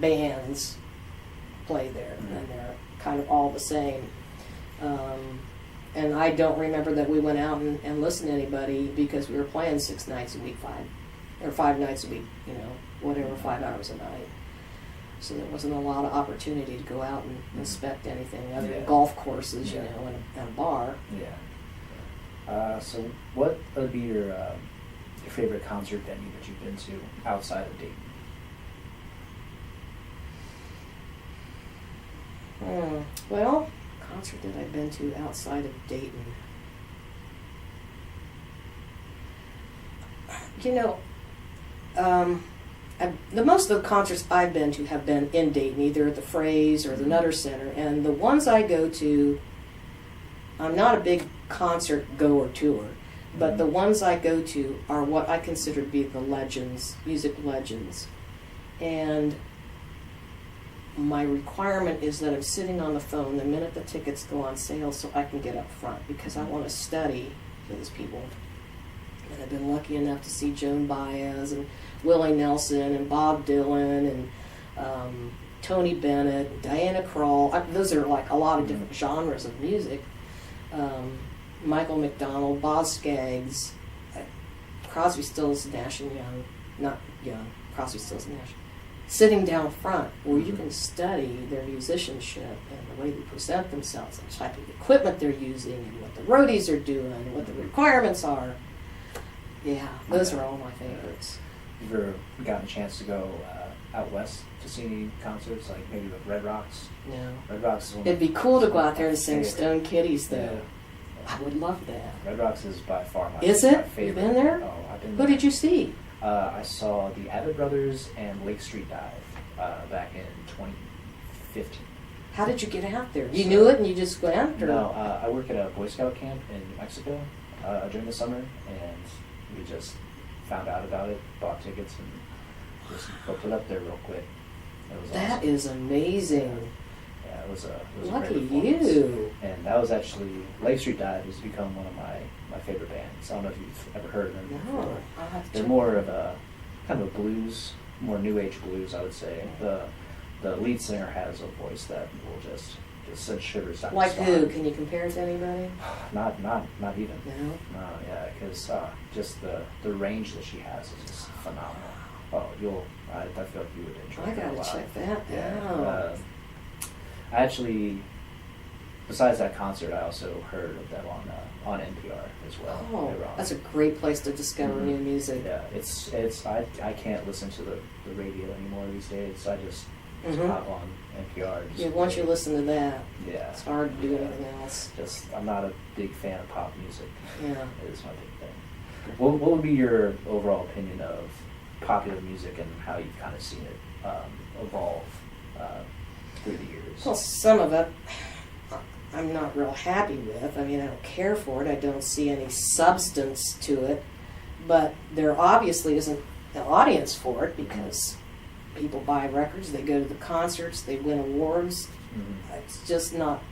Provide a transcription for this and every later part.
bands play there, and they're kind of all the same. And I don't remember that we went out and listened to anybody because we were playing 6 nights a week, 5 nights a week, whatever, 5 hours a night. So there wasn't a lot of opportunity to go out and inspect anything other than golf courses, and a bar. Yeah. So what would be your favorite concert venue that you've been to outside of Dayton? Well, concert that I've been to outside of Dayton. The most of the concerts I've been to have been in Dayton, either at the Phrase or the Nutter Center. And the ones I go to, I'm not a big concert goer tour, but the ones I go to are what I consider to be the legends, music legends. And my requirement is that I'm sitting on the phone the minute the tickets go on sale so I can get up front, because I want to study those people. And I've been lucky enough to see Joan Baez and Willie Nelson and Bob Dylan and Tony Bennett, and Diana Krall. Those are like a lot of different genres of music. Michael McDonald, Boz Scaggs, Crosby, Stills, Nash and Young, not Young, Crosby, Stills, Nash. Sitting down front where you can study their musicianship and the way they present themselves and the type of equipment they're using and what the roadies are doing and what the requirements are. Yeah, those are all my favorites. Have you ever gotten a chance to go out west to see any concerts, like maybe with Red Rocks? No. Red Rocks is one. It'd be cool to go out there and sing Stone Kitties, though. Yeah. I would love that. Red Rocks is by far my Is my it? favorite. You've been there? Oh, I've been Who there. did you see? I saw the Abbott Brothers and Lake Street Dive back in 2015. How did you get out there? You knew it and you just went? Or? No, I work at a Boy Scout camp in New Mexico during the summer, and we just found out about it, bought tickets, and just booked it up there real quick. It was That awesome. is amazing. Yeah, it was a Lucky great performance. you. And that was actually, Lake Street Dive has become one of my favorite bands. I don't know if you've ever heard of them before. No, I'll have to They're check. more of a kind of a blues, more new age blues, I would say. The lead singer has a voice that will just send shivers down Like your who? spine. Can you compare it to anybody? Not even. No? No, yeah, because just the range that she has is just phenomenal. Oh, I feel like you would enjoy I it a gotta lot. check that Yeah. out. I actually, besides that concert, I also heard of them on NPR as well. They Oh, were on. that's a great place to discover Mhm. new music. Yeah, it's I can't listen to the radio anymore these days. I just Mhm. hop on NPR. Yeah, once you listen to that, Yeah. it's hard to do anything else. I'm not a big fan of pop music. Yeah. It is my big thing. What would be your overall opinion of popular music and how you've kind of seen it evolve through the years? Well, some of it I'm not real happy with. I mean, I don't care for it. I don't see any substance to it. But there obviously isn't an audience for it because people buy records, they go to the concerts, they win awards. Mhm. It's just not,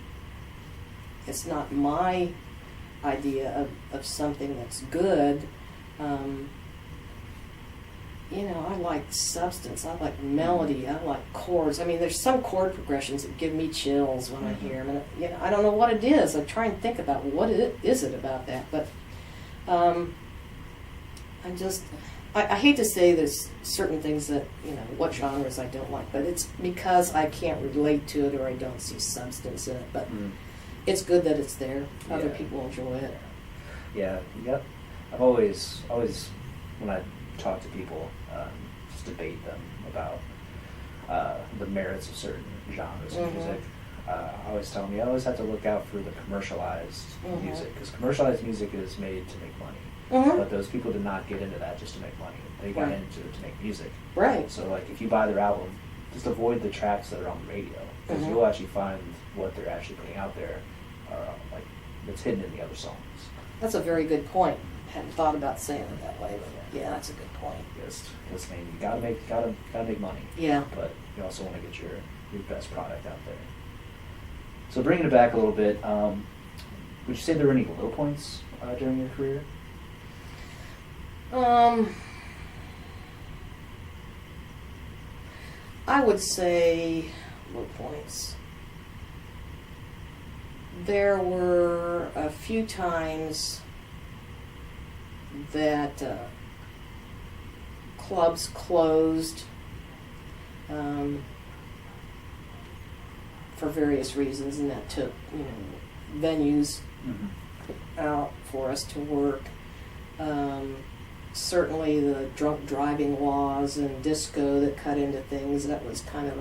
it's not my idea of something that's good. I like substance, I like melody, I like chords. I mean, there's some chord progressions that give me chills when I hear them. And, I don't know what it is. I try and think about what is it about that. But I hate to say there's certain things that, what genres I don't like, but it's because I can't relate to it or I don't see substance in it. But it's good that it's there. Other Yeah. people enjoy it. Yeah, yep. I've always when I talk to people, just debate them about the merits of certain genres of Mhm. music. I always tell them you always have to look out for the commercialized Mhm. music, because commercialized music is made to make money. Mhm. But those people did not get into that just to make money. They got Right. into it to make music. Right. So, like, if you buy their album, just avoid the tracks that are on the radio, because Mhm. you'll actually find what they're actually putting out there, like, that's hidden in the other songs. That's a very good point. Hadn't thought about saying it that way, but yeah, that's a good point. Just I mean, you gotta make money. Yeah. But you also want to get your best product out there. So bringing it back a little bit, would you say there were any low points during your career? I would say low points. There were a few times that clubs closed for various reasons, and that took venues out for us to work. Certainly the drunk driving laws and disco that cut into things, that was kind of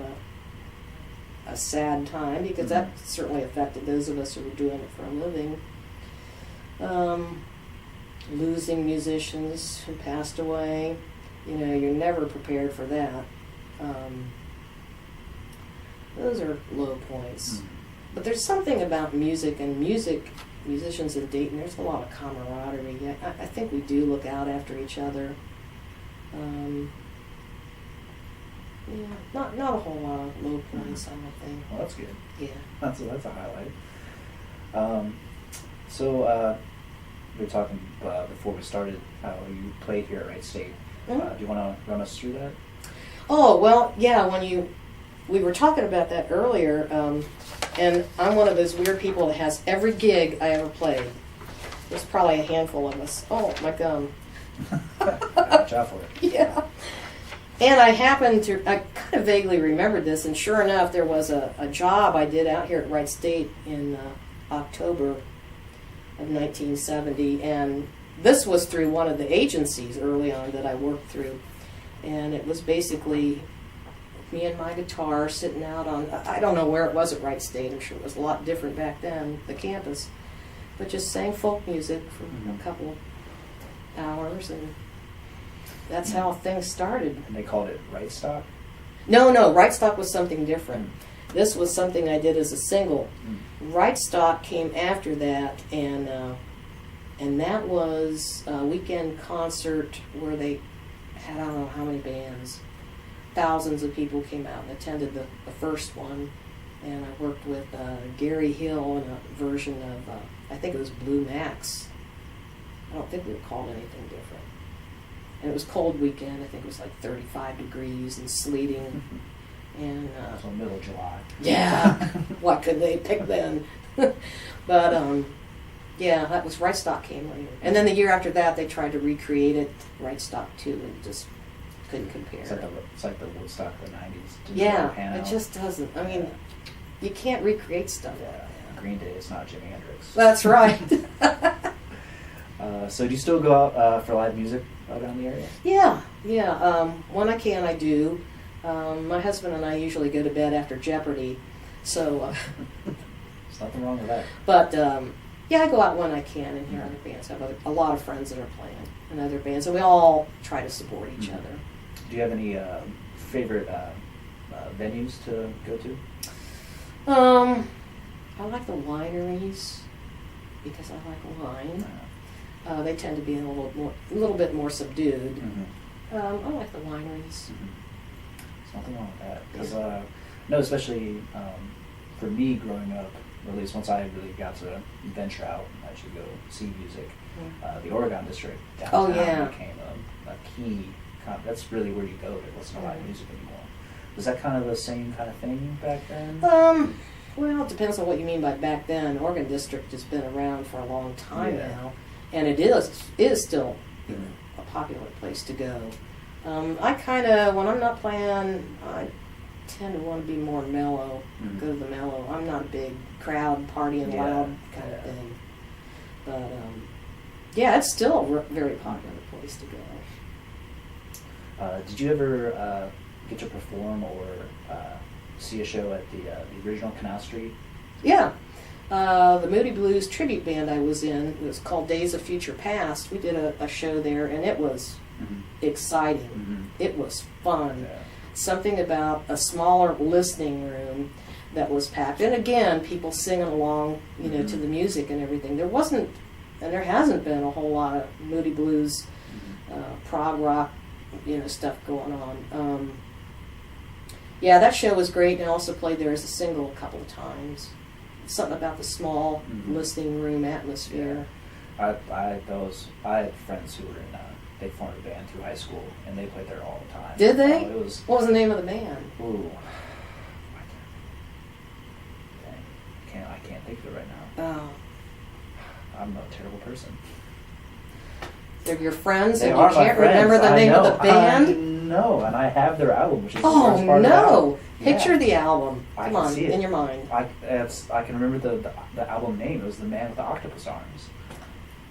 a sad time, because that certainly affected those of us who were doing it for a living. Losing musicians who passed away, you're never prepared for that. Those are low points. But there's something about music and musicians in Dayton, there's a lot of camaraderie. I think we do look out after each other. Not a whole lot of low points, I don't think. Well, that's good. Yeah. That's a highlight. So we were talking before we started how you played here at Wright State. Do you want to run us through that? Oh, well, yeah, we were talking about that earlier, and I'm one of those weird people that has every gig I ever played. There's probably a handful of us. Oh, my gum. Watch out for it. Yeah. And I kind of vaguely remembered this, and sure enough, there was a job I did out here at Wright State in October of 1970, and this was through one of the agencies early on that I worked through, and it was basically me and my guitar sitting out on, I don't know where it was at Wright State, I'm sure it was a lot different back then, the campus, but just sang folk music for a couple hours, and that's how things started. And they called it Right Stock? No, Right Stock was something different. This was something I did as a single. Right Stock came after that, and that was a weekend concert where they had, I don't know how many bands. Thousands of people came out and attended the first one, and I worked with Gary Hill in a version of, I think it was Blue Max. I don't think we were called anything different. And it was cold weekend. I think it was like 35 degrees and sleeting. And so middle of July. Yeah, what could they pick then? But yeah, that was Right Stock came later. And then the year after that, they tried to recreate it, Right Stock 2, and just couldn't compare. It's like the Woodstock of the 90s. Yeah, it just doesn't. I mean, you can't recreate stuff like that. Green Day is not Jimi Hendrix. That's right. So do you still go out for live music around the area? Yeah. When I can, I do. My husband and I usually go to bed after Jeopardy, so... There's nothing wrong with that. But, yeah, I go out when I can and hear other bands. I have a lot of friends that are playing in other bands, and we all try to support each other. Do you have any favorite venues to go to? I like the wineries because I like wine. They tend to be a little bit more subdued. I like the wineries. There's nothing wrong with that. Because no, especially for me growing up, or at least once I really got to venture out and actually go see music, the Oregon District downtown became a key. That's really where you go to listen to live music anymore. Was that kind of the same kind of thing back then? Well, it depends on what you mean by back then. Oregon District has been around for a long time now, and it is still a popular place to go. I kind of, when I'm not playing, I tend to want to be more mellow, go to the mellow. I'm not a big crowd, partying loud kind of thing. But, yeah, it's still a very popular place to go. Did you ever get to perform or see a show at the original Canal Street? Yeah. The Moody Blues tribute band I was in, it was called Days of Future Past. We did a show there, and it was exciting. It was fun. Yeah. Something about a smaller listening room that was packed. And again, people singing along, to the music and everything. There wasn't, and there hasn't been a whole lot of Moody Blues, prog rock, stuff going on. Yeah, that show was great, and I also played there as a single a couple of times. Something about the small listening room atmosphere. Yeah. I had friends who were in they formed a band through high school, and they played there all the time. Did they? It was. What was the name of the band? Ooh. I can't think of it right now. Oh. I'm a terrible person. They're your friends, They and are you my can't friends. remember the I name know. of the band? I know, and I have their album, which is the Oh, first part of the no. album. Picture Yeah. the album. I Come can on, see it. in your mind. I can remember the album name. It was The Man with the Octopus Arms.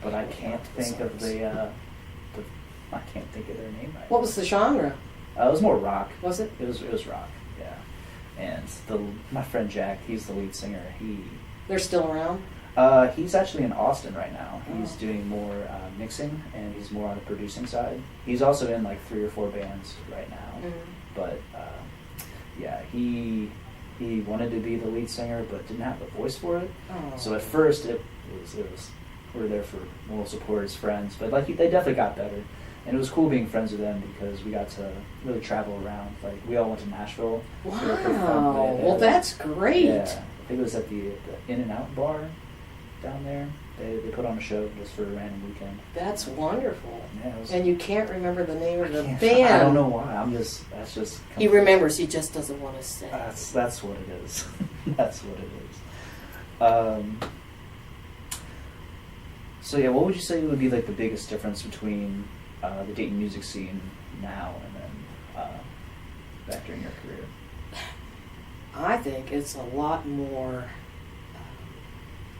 But I can't think of I can't think of their name right. What was the genre? It was more rock. Was it? It was rock, yeah. And my friend Jack, he's the lead singer. They're still around? He's actually in Austin right now. He's Oh. doing more mixing, and he's more on the producing side. He's also in like 3 or 4 bands right now. Mhm. But yeah, he wanted to be the lead singer, but didn't have the voice for it. Oh. So at first it was we were there for moral support as friends, but like they definitely got better. And it was cool being friends with them because we got to really travel around. Like we all went to Nashville. Wow. We were pretty fun. Well, that's great. Yeah, I think it was at the In-N-Out bar down there. They put on a show just for a random weekend. That's wonderful. Yeah, it was, And you can't remember the name of the can't- band. I don't know why. That's just. He remembers. He just doesn't want to say. That's what it is. That's what it is. So yeah, what would you say would be like the biggest difference between the Dayton music scene now and then back during your career? I think it's a lot more.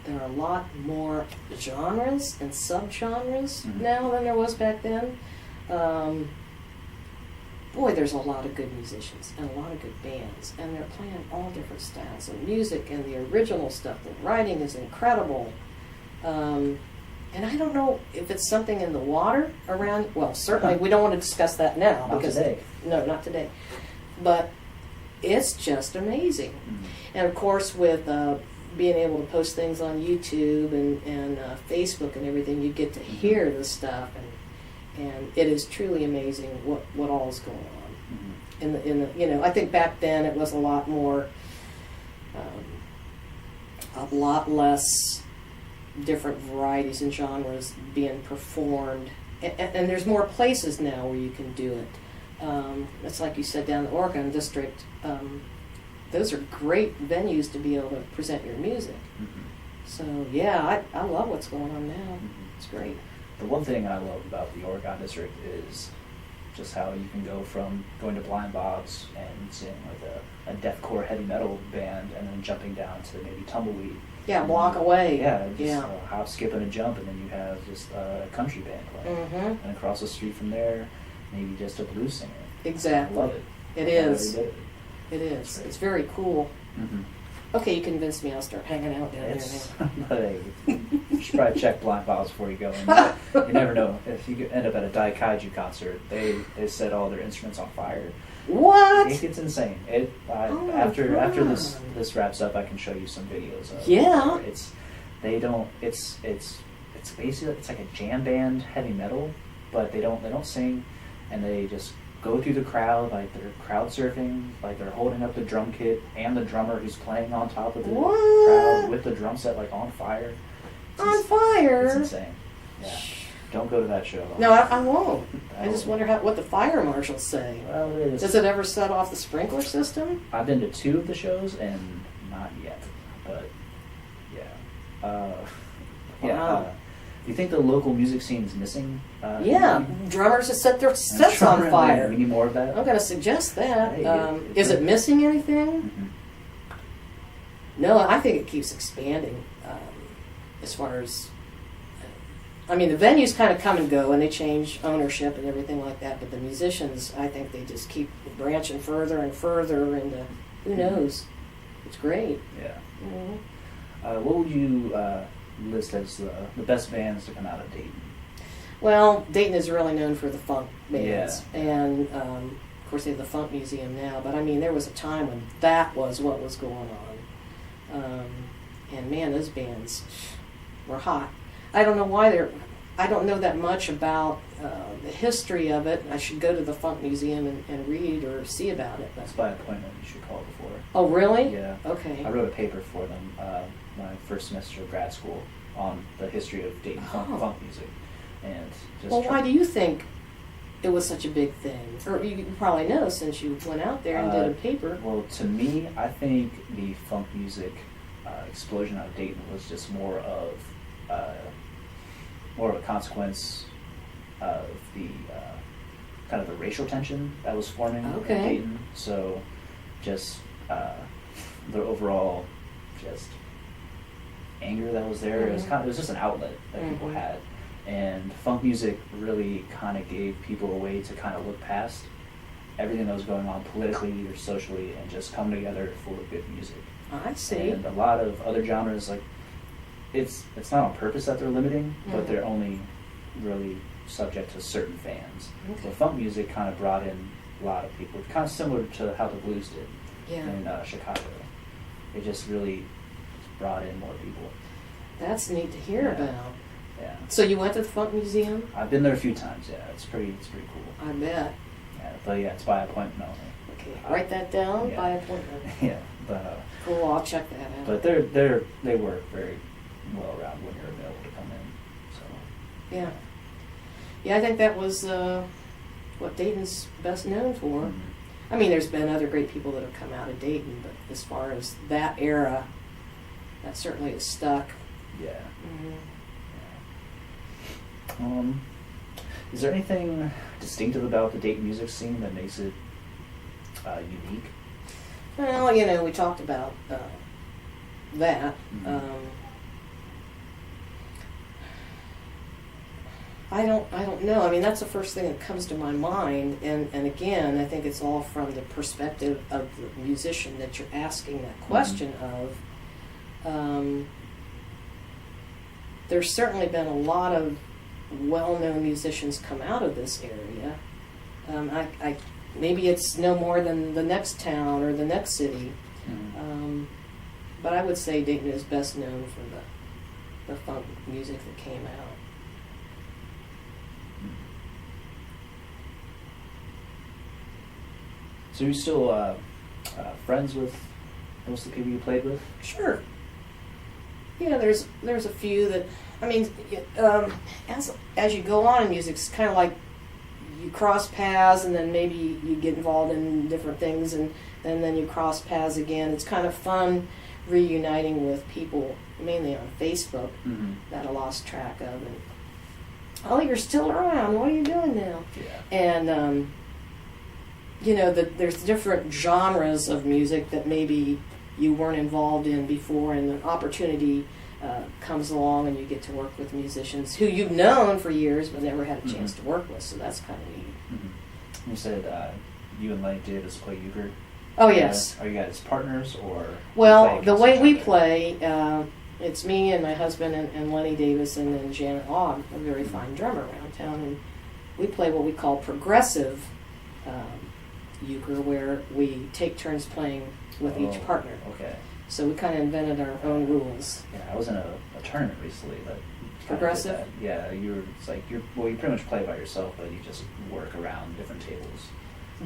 There are a lot more genres and subgenres Mhm. now than there was back then. Boy, there's a lot of good musicians and a lot of good bands, and they're playing all different styles of music and the original stuff. The writing is incredible. And I don't know if it's something in the water around. Well, certainly we don't want to discuss that now. Not today. No, not today. But it's just amazing. Mhm. And of course, with being able to post things on YouTube and Facebook and everything, you get to hear the stuff, and it is truly amazing what all is going on. Mhm. In the I think back then it was a lot more, a lot less different varieties and genres being performed, and there's more places now where you can do it. It's like you said down in the Oregon district. Those are great venues to be able to present your music. Mhm. So yeah, I love what's going on now. Mhm. It's great. The one thing I love about the Oregon district is just how you can go from going to Blind Bob's and seeing like a deathcore heavy metal band, and then jumping down to maybe Tumbleweed. Yeah, block away. Yeah, just Yeah. hop, skip, and a jump, and then you have just a country band playing. Mhm. And across the street from there, maybe just a blues singer. Exactly. I love it. It I love is. every bit of It is. That's great. It's very cool. Mhm. Okay, you convinced me. I'll start hanging out down It's, there but hey, you should probably check Blind Bob's before you go in. You never know. If you end up at a Daikaiju concert, they set all their instruments on fire. now. What? It gets insane. Oh, After God. this wraps up, I can show you some videos of Yeah. it. It's basically it's like a jam band heavy metal, but they don't sing, and they just go through the crowd like they're crowd surfing, like they're holding up the drum kit and the drummer who's playing on top of the What? crowd with the drum set like on fire. On fire? It's insane. Yeah. Don't go to that show. No, I won't. I just wonder what the fire marshals say. Well, it is. Does it ever set off the sprinkler system? I've been to 2 of the shows and not yet, but yeah. Wow. Do you think the local music scene is missing? Yeah, drummers that set their sets on fire. We need more of that. I'm going to suggest that. Hey, Is it missing anything? Mhm. No, I think it keeps expanding. As far as, I mean, the venues kind of come and go, and they change ownership and everything like that. But the musicians, I think they just keep branching further and further into who knows. It's great. Yeah. Mhm. What would you list as the best bands to come out of Dayton? Well, Dayton is really known for the funk bands, Yeah. and of course they have the Funk Museum now. But I mean, there was a time when that was what was going on, and man, those bands were hot. I don't know why they're. I don't know that much about the history of it. I should go to the Funk Museum and read or see about it. But, That's by appointment. You should call before. oh, really? Yeah. Okay. I wrote a paper for them my first semester of grad school on the history of Dayton Oh. funk music, and just Well, why do you think it was such a big thing? Or you probably know since you went out there and did a paper. Well, to me, I think the funk music explosion out of Dayton was just more of a consequence of the kind of the racial tension that was forming in Dayton. So, just the overall just anger that was there. Mm-hmm. It was just an outlet that mm-hmm. people had, and funk music really kind of gave people a way to kind of look past everything that was going on politically or socially and just come together for good music. I see. And a lot of other genres, like it's not on purpose that they're limiting, mm-hmm. but they're only really subject to certain fans. Okay. So funk music kind of brought in a lot of people, kind of similar to how the blues did in Chicago. It just really brought in more people. That's neat to hear about. Yeah. So you went to the Funk Museum? I've been there a few times. Yeah, it's pretty cool. I bet. Yeah, but yeah, it's by appointment only. Okay, write that down. Yeah. By appointment. Yeah, but cool. I'll check that out. but they work very well around when you're available to come in. So yeah, I think that was what Dayton's best known for. mm-hmm. I mean, there's been other great people that have come out of Dayton, but as far as that era, that certainly is stuck. Yeah. Mm-hmm. Is there anything distinctive about the Dayton music scene that makes it unique? Well, we talked about that. Mm-hmm. I don't know. I mean, that's the first thing that comes to my mind. And again, I think it's all from the perspective of the musician that you're asking that question mm-hmm. of. There's certainly been a lot of well-known musicians come out of this area. I maybe it's no more than the next town or the next city, mm-hmm. But I would say Dayton is best known for the funk music that came out. So you're still friends with most of the people you played with? Sure. Yeah, there's a few that, I mean, as you go on in music, it's kind of like you cross paths and then maybe you get involved in different things and then you cross paths again. It's kind of fun reuniting with people, mainly on Facebook, mm-hmm. that I lost track of. And, oh, you're still around. What are you doing now? Yeah. And, there's different genres of music that maybe you weren't involved in before, and an opportunity comes along and you get to work with musicians who you've known for years but never had a chance mm-hmm. to work with, so that's kind of neat. Mm-hmm. You said you and Lenny Davis play euchre. Oh, yes. Are you guys partners or? Well, the way we play, it's me and my husband and Lenny Davis and then Janet Ogg, a very fine drummer around town, and we play what we call progressive euchre, where we take turns playing with each partner. Okay. So we kind of invented our own rules. Yeah, I was in a tournament recently that progressive. Yeah, you pretty much play by yourself, but you just work around different tables.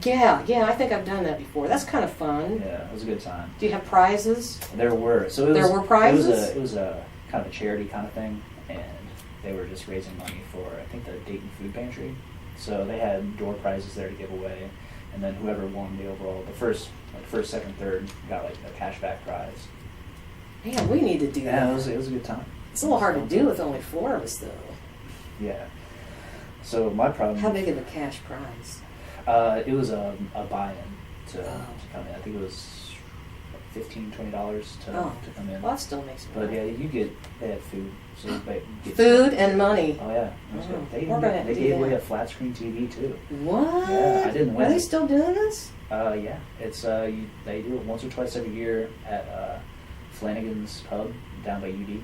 Yeah, I think I've done that before. That's kind of fun. Yeah, it was a good time. Do you have prizes? There were. There were prizes? It was a kind of a charity kind of thing, and they were just raising money for, I think, the Dayton Food Pantry. So they had door prizes there to give away, and then whoever won the overall, the first, second, third, got like a cashback prize. Man, we need to do that. Yeah, it was a good time. It's a little hard to do with only 4 of us, though. Yeah. So my problem. How big of a cash prize? It was a buy-in to come in. I think it was $15, $20 to come in. Well, that still makes me. But yeah, they had food. So you get food and money. Oh yeah, it was good. They gave away a flat screen TV too. What? Yeah, I didn't win. Are they still doing this? Yeah, it's they do it once or twice every year at Flanagan's Pub down by UD.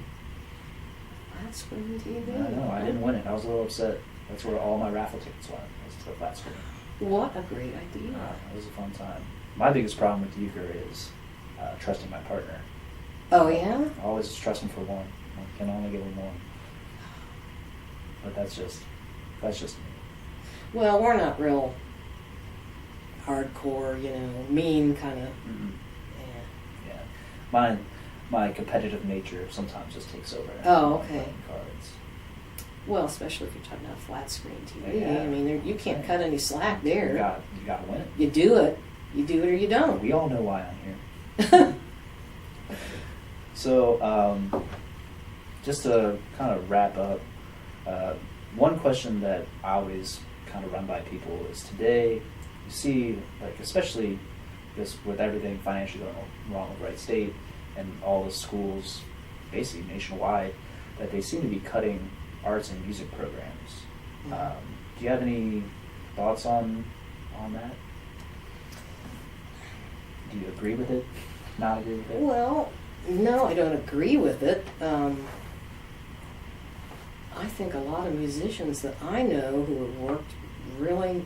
Flat screen TV. I know. I didn't win it. I was a little upset. That's where all my raffle tickets went. Was to the flat screen. What a great idea. It was a fun time. My biggest problem with euchre is trusting my partner. Oh, yeah? I always just trust him for one. I can only give him one. But that's just me. Well, we're not real hardcore, mean kind of. Mm-hmm. Yeah. My competitive nature sometimes just takes over. Oh, okay. Cards. Well, especially if you're talking about flat screen TV. Yeah. I mean, you can't cut any slack there. You got to win it. You do it. You do it or you don't. We all know why I'm here. So, just to kind of wrap up, one question that I always kind of run by people is today, you see, like, especially just with everything financially going wrong with Wright State and all the schools, basically nationwide, that they seem to be cutting arts and music programs. Do you have any thoughts on that? Do you agree with it? Not agree with it? Well, no, I don't agree with it. I think a lot of musicians that I know who have worked really,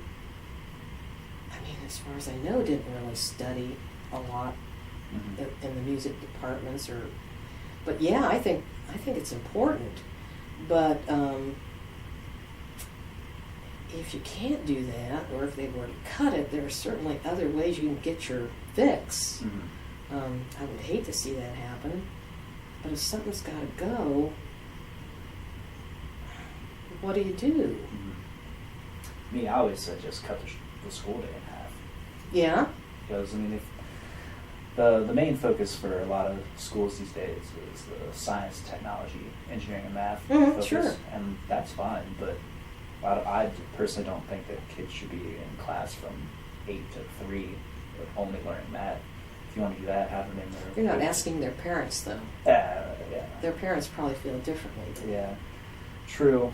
I mean, as far as I know, didn't really study a lot in the music departments but yeah, I think it's important. But if you can't do that, or if they've already cut it, there are certainly other ways you can get your fix. I would hate to see that happen, but if something's got to go, what do you do? Me, I always said just cut the school day in half. Yeah? Because, I mean, if the main focus for a lot of schools these days is the science, technology, engineering, and math focus, sure. And that's fine, but I personally don't think that kids should be in class from 8 to 3 with only learning math. If you want to do that, have them in there. You're not asking their parents, though. Yeah. Their parents probably feel differently. Yeah, true.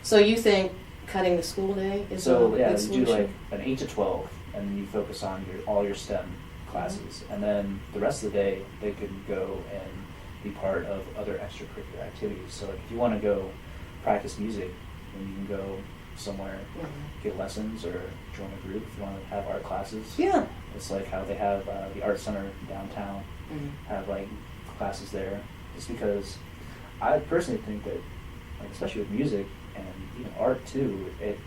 So you think cutting the school day is a good you solution? do like an 8 to 12, and then you focus on all your STEM classes, and then the rest of the day they can go and be part of other extracurricular activities. So like if you want to go practice music, then you can go somewhere, get lessons, or join a group if you want to have art classes. Yeah. It's like how they have the art center downtown, have like classes there. Just because I personally think that, like, especially with music and even art too, it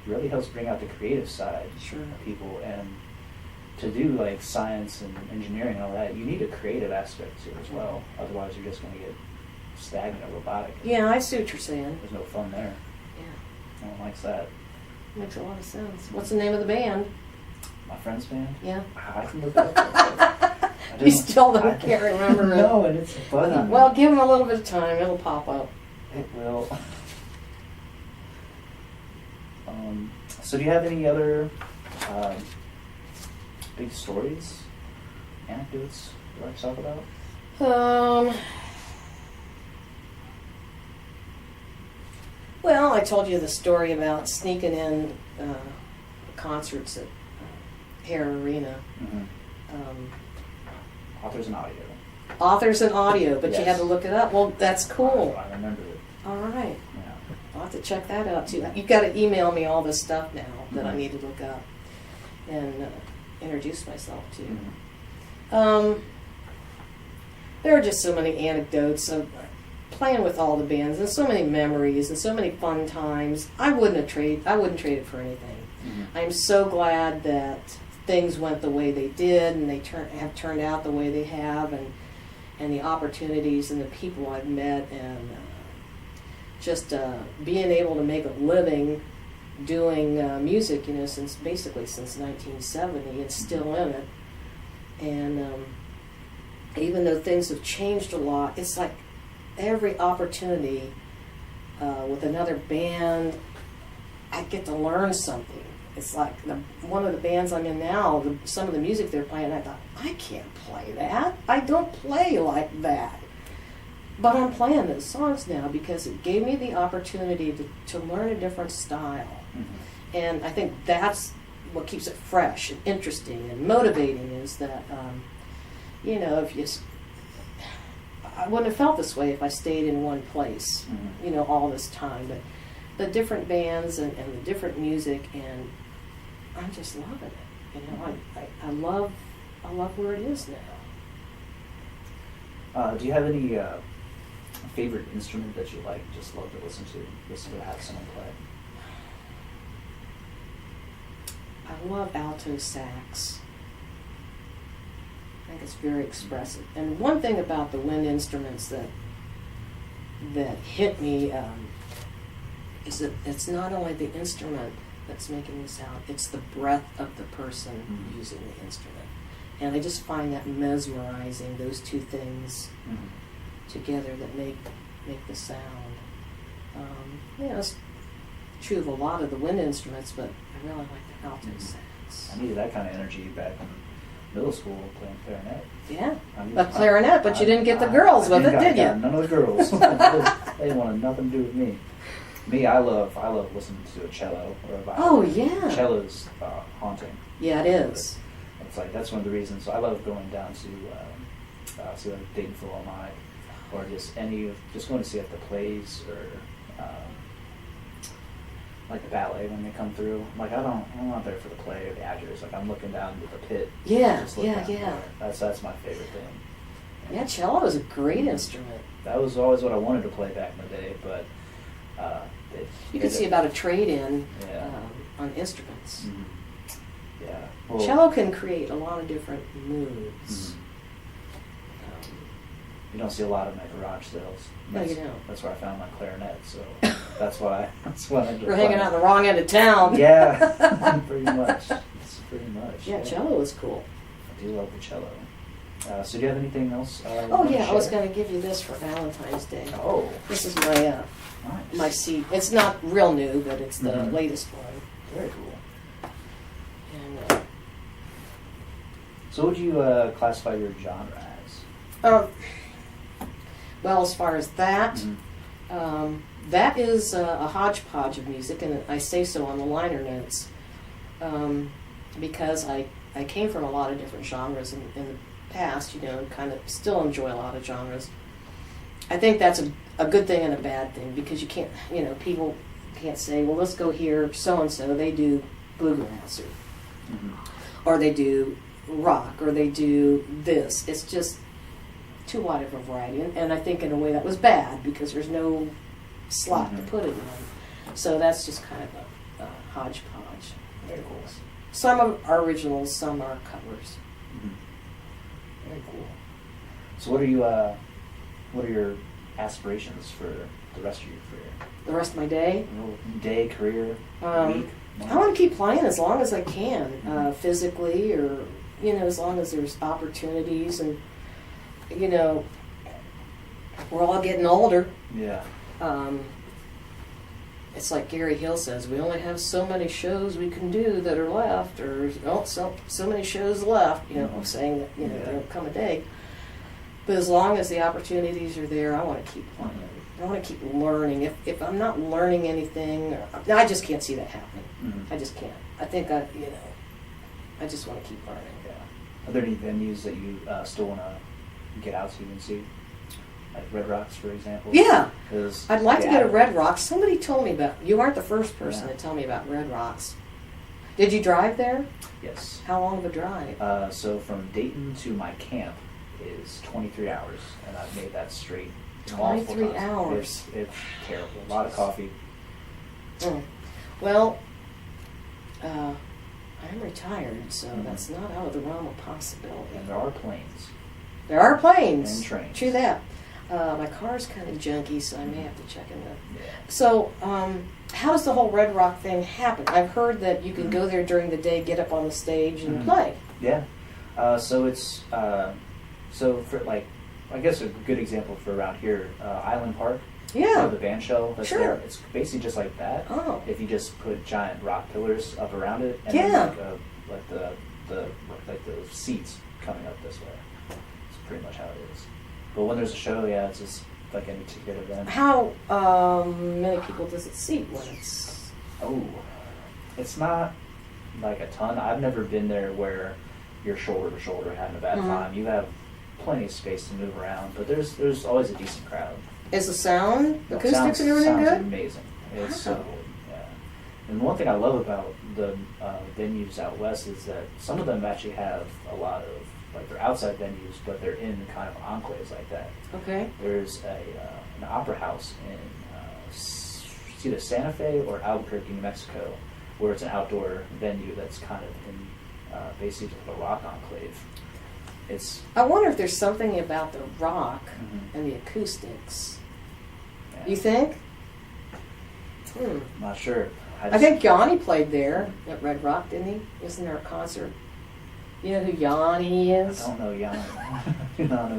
really helps bring out the creative side of people. And to do like science and engineering and all that, you need a creative aspect to it as well. Otherwise, you're just going to get stagnant or robotic. Yeah, I see what you're saying. There's no fun there. Yeah. No one likes that. Makes a lot of sense. What's the name of the band? My friend's band? Yeah. I can look it up. You still can't remember it. No, and it's bugging me. Well, give them a little bit of time. It'll pop up. It will. So do you have any other big stories, anecdotes you'd like to talk about? Well, I told you the story about sneaking in concerts at Hare Arena. Authors and audio. Authors and audio, but Yes. you had to look it up. Well, that's cool. I remember it. All right. Yeah. I'll have to check that out too. You've got to email me all this stuff now that I need to look up and introduce myself to. There are just so many anecdotes of playing with all the bands, and so many memories, and so many fun times. I wouldn't trade it for anything. I'm so glad that things went the way they did, and they have turned out the way they have, and the opportunities and the people I've met, and just being able to make a living doing music, since 1970, and still in it. And even though things have changed a lot, it's like every opportunity with another band, I get to learn something. It's like one of the bands I'm in now, some of the music they're playing, I thought, I can't play that. I don't play like that. But I'm playing those songs now because it gave me the opportunity to learn a different style. And I think that's what keeps it fresh and interesting and motivating, is that, I wouldn't have felt this way if I stayed in one place, all this time. But the different bands and the different music, and I'm just loving it. I love where it is now. Do you have any favorite instrument that you like, just love to listen to have someone play? I love alto sax. I think it's very expressive. And one thing about the wind instruments that hit me is that it's not only the instrument that's making the sound, it's the breath of the person using the instrument. And I just find that mesmerizing, those two things together that make the sound. It's true of a lot of the wind instruments, but I really like the alto sax. I needed that kind of energy back in middle school playing clarinet. Yeah, but clarinet, but you didn't get the girls with it, did you? None of the girls. They wanted nothing to do with me. Me, I love listening to a cello or a violin. Oh yeah. Cello's haunting. Yeah, it is. It's like that's one of the reasons I love going down to see like Dayton Philharmonic, or just going to see like the plays or like the ballet when they come through. Like I'm not there for the play or the actors. Like I'm looking down to the pit. Yeah, just looking yeah. That's my favorite thing. Yeah, cello is a great instrument. That was always what I wanted to play back in the day, but you can see about a trade-in Yeah. On instruments. Mhm. Yeah. Well, Cello can create a lot of different moods. You don't see a lot of them at garage sales. No, you don't. That's where I found my clarinet, so that's why I You're hanging out in the wrong end of town. Yeah, pretty much. It's pretty much. Yeah, cello is cool. I do love the cello. So do you have anything else? Oh yeah, I was going to give you this for Valentine's Day. Oh. This is Nice. my CD. It's not real new, but it's the latest one. Very cool. And so would you classify your genre as? well, as far as that, that is a hodgepodge of music, and I say so on the liner notes, because I came from a lot of different genres in the past, and kind of still enjoy a lot of genres. I think that's a good thing and a bad thing, because you can't, people can't say, well, let's go hear so-and-so, they do bluegrass, or they do rock, or they do this. It's just too wide of a variety, and I think in a way that was bad, because there's no slot to put it in. So that's just kind of a hodgepodge. Very cool. Some are originals, some are covers. Very cool. So what are your aspirations for the rest of your career? The rest of my day? Day, career, week? I want to keep playing as long as I can, physically, or, as long as there's opportunities, and, we're all getting older. Yeah. It's like Gary Hill says, we only have so many shows we can do that are left, or so many shows left, saying that, there'll come a day. But as long as the opportunities are there, I want to keep playing. I want to keep learning. If I'm not learning anything, I just can't see that happening. I just can't. I think I just want to keep learning. Yeah. Are there any venues that you still want to get out to and see? Like Red Rocks, for example? Yeah. I'd like to get a Red Rocks. Somebody told me about, you aren't the first person to tell me about Red Rocks. Did you drive there? Yes. How long of a drive? So from Dayton to my camp is 23 hours, and I've made that straight. 23 hours. It's terrible. A lot of coffee. Well, I'm retired, so that's not out of the realm of possibility. And there are planes. There are planes. And trains. True that. My car's kind of junky, so I may have to check into it. Yeah. So, how does the whole Red Rock thing happen? I've heard that you can go there during the day, get up on the stage, and play. Yeah. So it's so for I guess a good example for around here, Island Park. Yeah. The band shell that's Sure. there. It's basically just like that. Oh. If you just put giant rock pillars up around it, and Yeah. then the seats coming up this way. It's pretty much how it is. But when there's a show, it's just like any ticket event. How many people does it seat when it's? Oh, it's not like a ton. I've never been there where you're shoulder to shoulder having a bad time. You have plenty of space to move around, but there's always a decent crowd. Is the sound, The acoustics, and everything sounds good? amazing. It's so Wow. good. Yeah. And one thing I love about the venues out west is that some of them actually have a lot of they're outside venues, but they're in kind of enclaves like that. Okay. There's an opera house in it's either Santa Fe or Albuquerque, New Mexico, where it's an outdoor venue that's kind of in basically like a rock enclave. I wonder if there's something about the rock and the acoustics. Yeah. You think? Hmm. I'm not sure. I think Yanni played there at Red Rock, didn't he? Wasn't there a concert? You know who Yanni is? I don't know Jan. I don't know